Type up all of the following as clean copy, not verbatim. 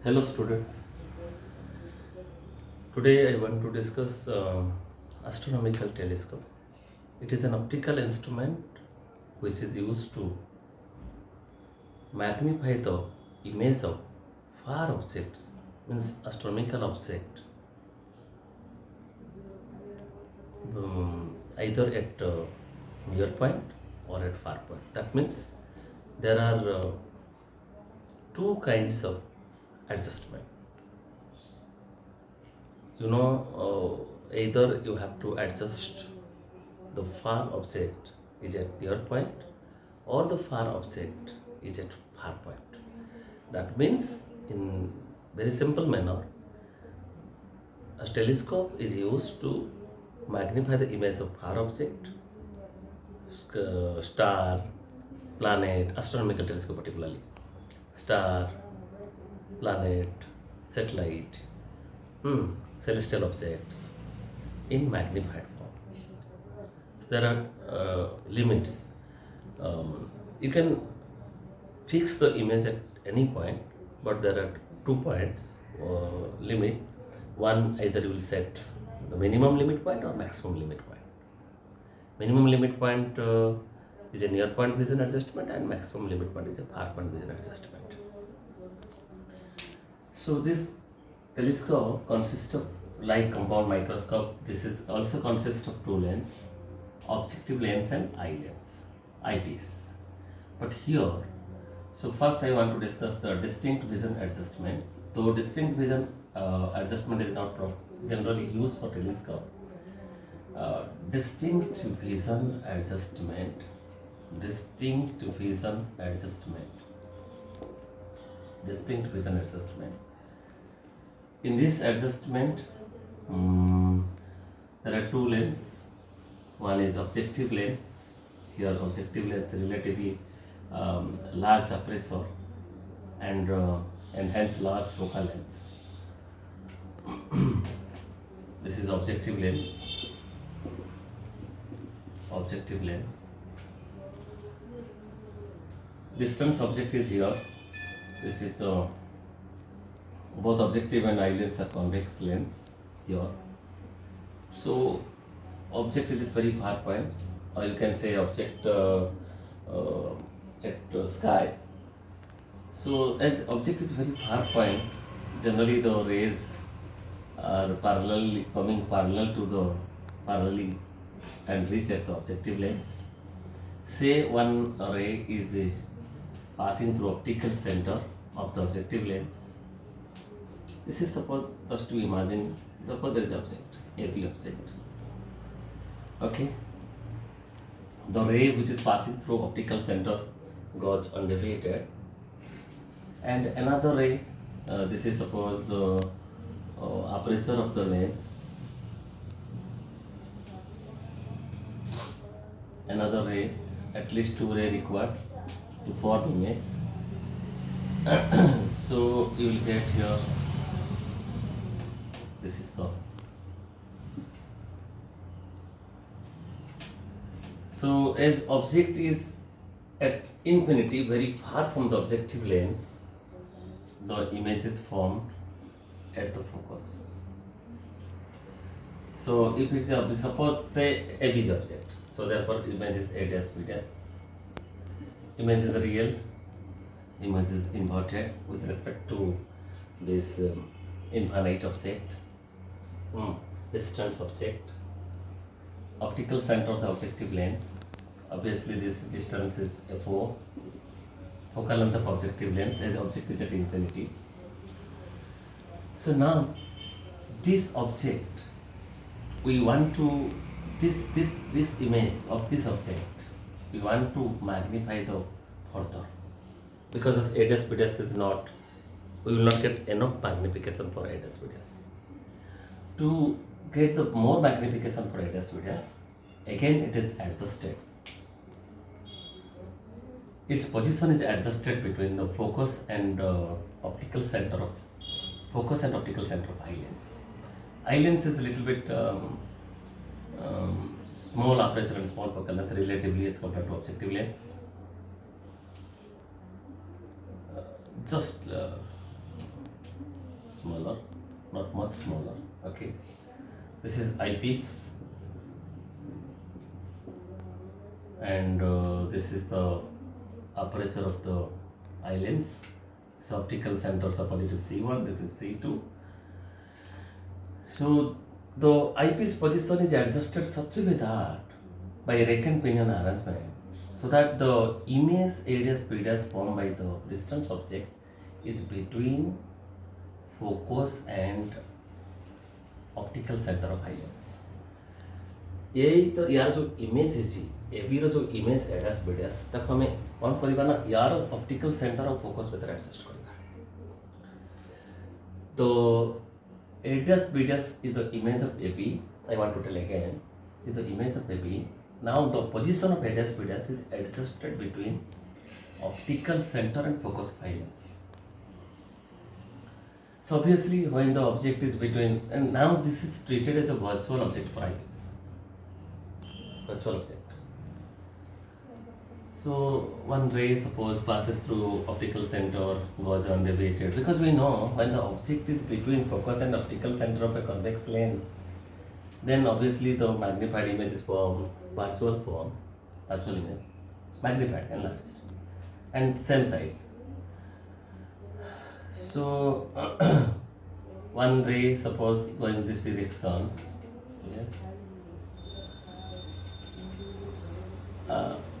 Hello students. Today I want to discuss astronomical telescope. It is an optical instrument which is used to magnify the image of far objects, means astronomical object, either at near point or at far point. That means there are two kinds of adjustment. Either you have to adjust the far object is at near point or the far object is at far point. That means, in very simple manner, a telescope is used to magnify the image of far object, star, planet, astronomical telescope particularly, star, planet, satellite, celestial objects in magnified form. So there are limits. You can fix the image at any point, but there are 2 points limit. One, either you will set the minimum limit point or maximum limit point. Minimum limit point is a near point vision adjustment, and maximum limit point is a far point vision adjustment. So this telescope consists of, like compound microscope, this is also consists of two lens, objective lens and eyepiece. But here, so first I want to discuss the distinct vision adjustment. Though distinct vision adjustment is not generally used for telescope, distinct vision adjustment, distinct vision adjustment, distinct vision adjustment. In this adjustment, there are two lenses. One is objective lens. Here, objective lens relatively large aperture and hence large focal length. This is objective lens. Objective lens. Distance object is here. This is the both objective and eye lens are convex lens here. So object is at very far point, or you can say object at sky. So as object is very far point, generally the rays are coming parallelly and reach at the objective lens. Say one ray is passing through optical center of the objective lens. This is suppose, just to imagine, suppose there is object, AB object. Okay. The ray which is passing through optical center goes undefeated, and another ray, this is suppose the aperture of the lens, another ray, at least two ray required to form image. So you will get here, this is the, so as object is at infinity, very far from the objective lens, the image is formed at the focus. So if it is, suppose say AB is object, so therefore image is A dash B dash. Image is real, image is inverted with respect to this infinite object, distance object, optical center of the objective lens. Obviously this distance is FO, focal length of objective lens, as object is at infinity. So now this object, we want to, this image of this object, we want to magnify the further, because this A dash B dash is not, we will not get enough magnification for A dash B dash. To get the more magnification for A dash B dash, again it is adjusted. Its position is adjusted between the focus and optical center of eye lens. Eye lens is a little bit small aperture and small focal length relatively as compared to objective lens. Just smaller, not much smaller. Okay, this is eyepiece, and this is the aperture of the eye lens. So optical center supposed to C1, this is C2. So the eyepiece position is adjusted such a way that by rack and pinion arrangement, so that the image areas period formed by the distant object is between focus and optical center of eye lens. यही तो यार जो image है AB रो जो image ADAS बेडास ताको हमें कौन करबा ना यार ऑप्टिकल सेंटर ऑफ फोकस भीतर एडजस्ट करबा तो A dash B dash is the image of AB I want to tell again is the image of AB now the position of A dash B dash is adjusted between optical centre and focus of eye lens. So obviously when the object is between, and now this is treated as a virtual object for eyepiece. Virtual object. So one ray suppose passes through optical center, goes on deviated, because we know when the object is between focus and optical center of a convex lens, then obviously the magnified image is formed, virtual image, magnified, enlarged, and same side. So one ray suppose going this directions, yes,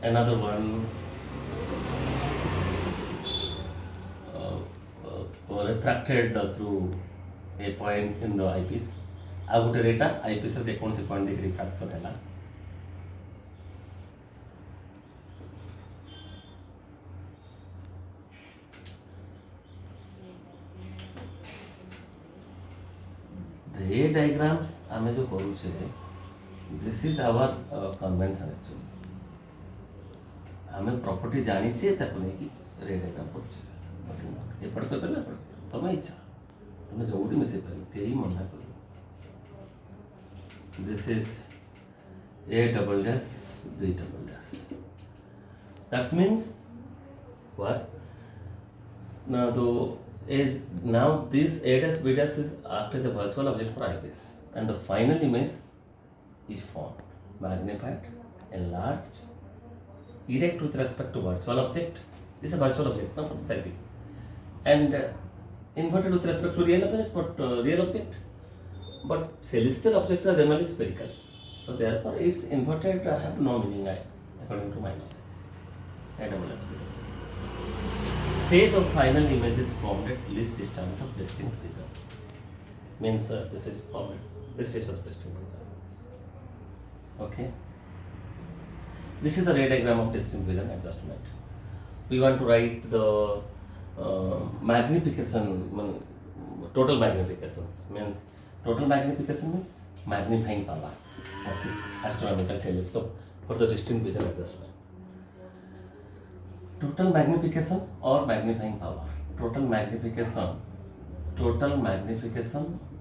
another one refracted through a point in the eyepiece. आ गोटे रेटा eyepiece से जेकोसी point देखि refraction हैला रे diagrams आमे जो करू छे this is our convention actually आमे प्रॉपर्टी जानी छे ताको नै कि रे डायग्राम करू छे ए पढ़ के पहले तमे इच्छा तमे जोडी में से पहले केही मना करू this is a double dash b double dash that means what now the is now this a dash b dash is act as a virtual object for eyepiece and the final image is formed, magnified, enlarged, erect with respect to virtual object. This is a virtual object now for this eyepiece, and inverted with respect to real object, but real object. But celestial objects are generally spherical, so therefore its inverted have no meaning according to my knowledge. A double dash b double dash. Say the final image is formed at least distance of distinct vision. Means this is formed at least distance of distinct vision. Okay. This is the ray diagram of distinct vision adjustment. We want to write the magnification, total magnifications. Means total magnification means magnifying power of this astronomical telescope for the distinct vision adjustment. Total magnification or magnifying power. Total magnification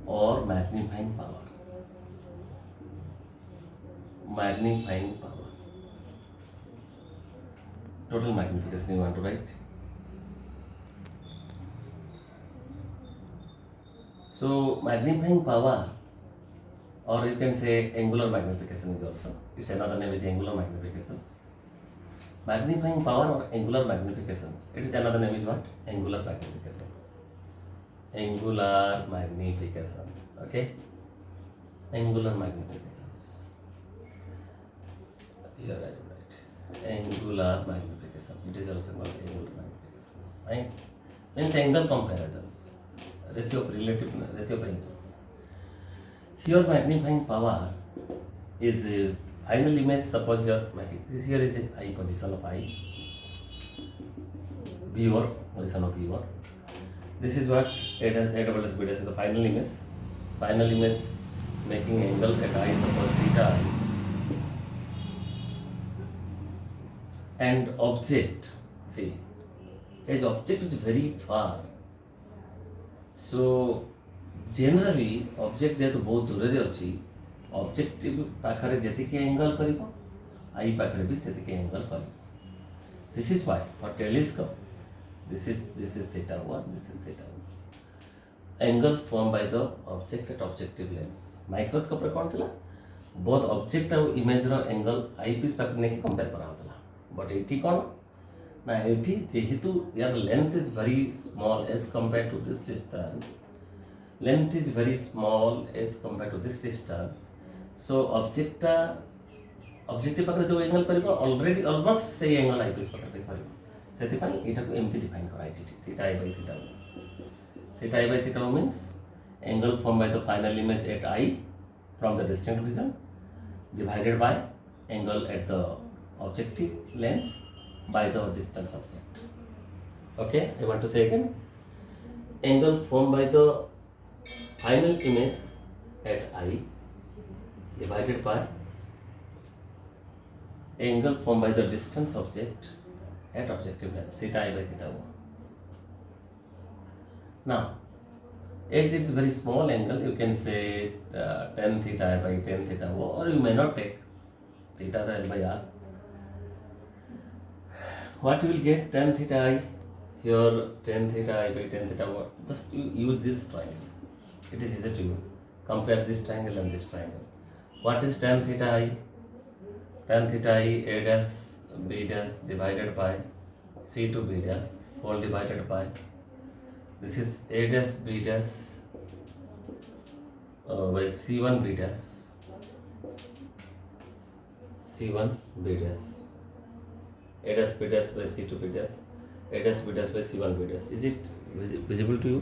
or magnifying power. Magnifying power. Total magnification you want to write. So magnifying power, or you can say angular magnification is also. It's another name is angular magnifications. Magnifying power or angular magnifications. It is another name is what? Angular magnification. Angular magnification. Okay. Angular magnifications. Here I write. Angular magnification. It is also called angular magnifications. Fine. Means angle comparisons. Ratio of angles. Here magnifying power is final image. Suppose this here is eye position of eye, viewer position of viewer. This is what a double dash b dash is the final image. Final image making angle at eye, suppose theta, and object. See, as object is very far. So generally object जेहेतु बहुत दूर रे अछि object पाखरे जतिके angle करिवो आई पाखरे भी सेतिके एंगल करिवो this is why for telescope this is theta 1, this is theta 1. Angle form by the object at objective lens microscope रे कोन थिला बोथ ऑब्जेक्ट और इमेज रो एंगल आईपीस पाक ने कंपेयर करा होतला बट एठी कोन ना एठी जेहेतु यार length is very small as compare to this distance length is very small as compare to this distance so objective पाखरे जो एंगल करिबो ऑलरेडी ऑलमोस्ट से एंगल आईपीस पाखरे करिबो सेति पई एटा को एमती डिफाइन करा आइछि theta I by theta theta I by theta means angle formed by the final image at I from the distant vision divided by angle at the objective lens by the distance object. Okay, I want to say again, angle formed by the final image at I divided by angle formed by the distance object at objective lens theta I by theta 1. Now, as it's very small angle, you can say tan theta by tan theta, or you may not take theta L by r. What you will get tan theta I here, tan theta I by tan theta. Just you use these triangles. It is easy to you. Compare this triangle and this triangle. What is tan theta I? Tan theta I a dash b dash divided by c to b dash whole divided by. This is a dash b dash by c1 b dash c1 b dash a dash b dash by c2 b dash a dash b dash by c1 b dash. Is it visible to you?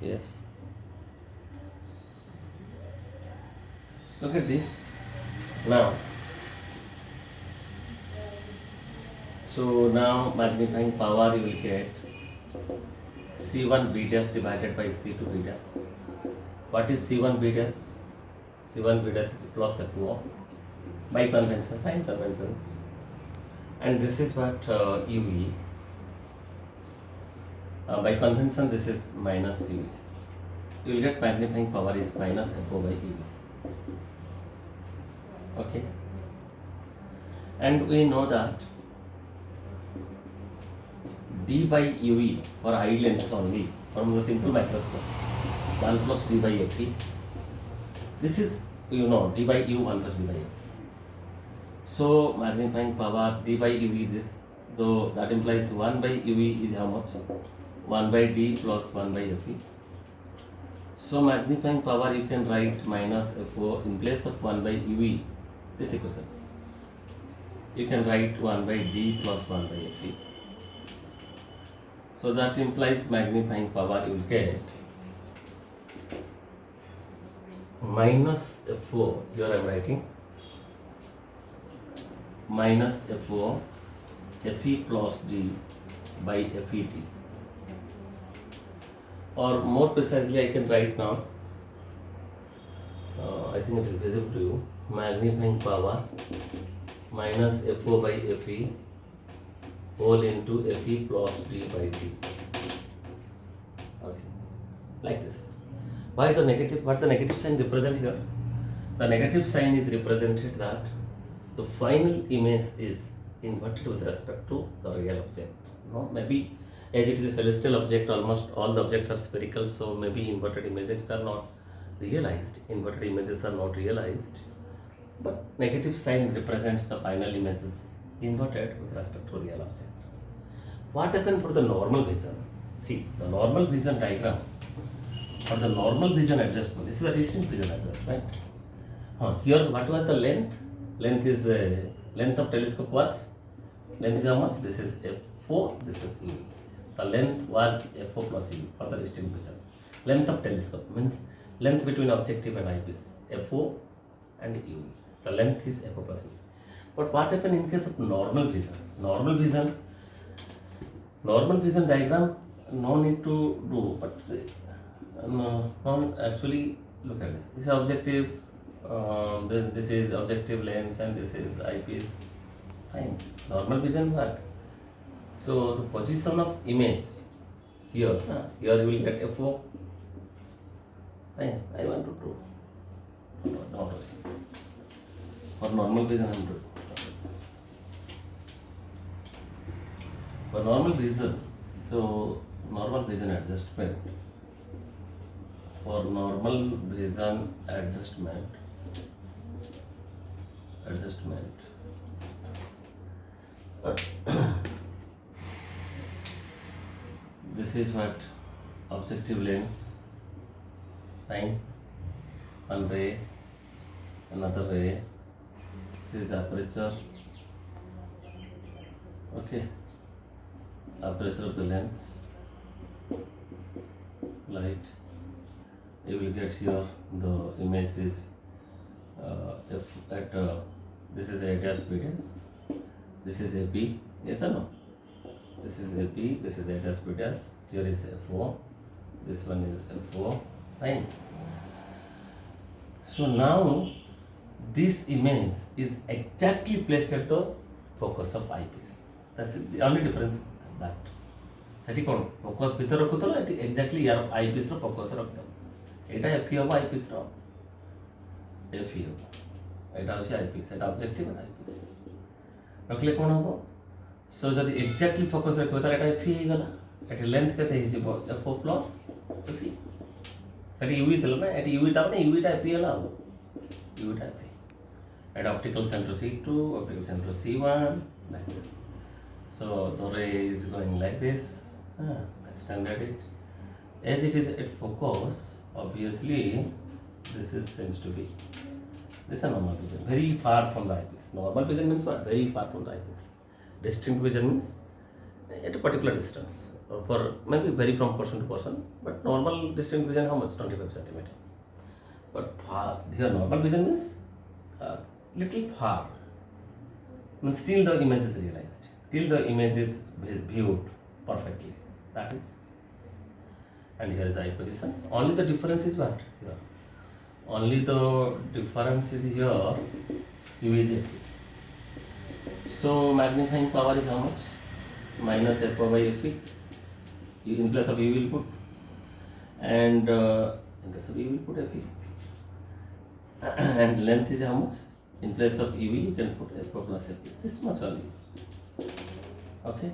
Yes. Look at this now. So now magnifying power you will get C1 b dash divided by C2 b dash. What is C1 b dash? C1 b dash is plus F1 by convention, sign conventions. And this is what UV. By convention, this is minus UV. You will get magnifying power is minus F0 by UV. Okay. And we know that d by UV for eye lens only from the simple microscope 1 plus d by F. This is you know d by U 1 plus d by F. So magnifying power d by UV this, so that implies 1 by UV is how much? 1 by d plus 1 by Fe. So magnifying power you can write minus F0 in place of 1 by UV. This equations you can write 1 by d plus 1 by Fe. So that implies magnifying power you will get minus F4, here I am writing minus F4 Fe plus d by Fet, or more precisely I can write now, I think it is visible to you, magnifying power minus F4 by Fe whole into Fe plus d by d. Okay, like this. Why the negative? What the negative sign represent here? The negative sign is represented that the final image is inverted with respect to the real object. No, maybe as it is a celestial object, almost all the objects are spherical, so maybe inverted images are not realized. Inverted images are not realized, but negative sign represents the final images inverted with respect to real object. What happened for the normal vision? See, the normal vision diagram for the normal vision adjustment. This is a distinct vision adjustment. Here, what was the length? Length is length of telescope was. Length is how much? This is f4. This is u. The length was f4 plus u for the distinct vision. Length of telescope means length between objective and eyepiece. f4 and u. The length is f4 plus u. But what happened in case of normal vision? Normal vision diagram, no need to do, but no, actually look at this. This is objective, this is objective lens, and this is eyepiece. Fine. Normal vision what? So the position of image here, here you will get f4. Fine. I want to do. Not really. For normal vision, I am doing. For normal vision, so normal vision adjustment. for normal vision adjustment, this is what objective lens, fine, one ray, another ray, this is aperture, okay, aperture of the lens, light, you will get here the image is if at this is ADAS PDAS, this is AP, yes or no? This is AP, this is ADAS PDAS, here is F4, this one is F4, fine. So now this image is exactly placed at the focus of eyepiece. That's the only difference that. ସେଠି କ'ଣ focus ଭିତରେ ରଖୁଥିଲ ଏଠି exactly ୟାର ଆଇପିସ୍ର focus ରଖିଦେବ ଏଇଟା ଏଫି ହେବ ଆଇପିସ୍ର ଏଫି ହେବ ଏଇଟା ହେଉଛି ଆଇପିସ୍ ଏଇଟା ଅବଜେକ୍ଟିଭ୍ ଆଇପିସ୍ ରଖିଲେ କ'ଣ ହେବ ସୋ ଯଦି ଏକ୍ଜାକ୍ଟଲି ଫୋକସ୍ ରଖିବ ତାହେଲେ ଏଇଟା ଏଫି ହେଇଗଲା ଏଠି ଲେନ୍ଥ କେତେ ହେଇଯିବ F4 ପ୍ଲସ୍ ଏଫି ସେଠି ୟୁଇ ଥିଲା ନା ଏଠି ୟୁଇ ତା ମାନେ ୟୁଇଟା ଏଫି ହେଲା ଆଉ ୟୁଇଟା ଏଫି ଏଇଟା optical centre C2 optical centre C1 like this. So the ray is going like this. Extended it. As it is at focus, obviously this is seems to be this is a normal vision, very far from the eyepiece. Normal vision means what? Very far from the eyepiece. Distinct vision means at a particular distance, for maybe vary from person to person. But normal distinct vision how much? 25 centimeter. But far here normal vision means little far. Means still the image is realized. Till the image is viewed perfectly. That is, and here is eye positions. Only the difference is what? Here. Only the difference is here. U is AP. So magnifying power is how much? Minus F by FE. In place of U will put, and in place of U will put FE. And length is how much? In place of EV you can put F plus FE. This much only. Okay.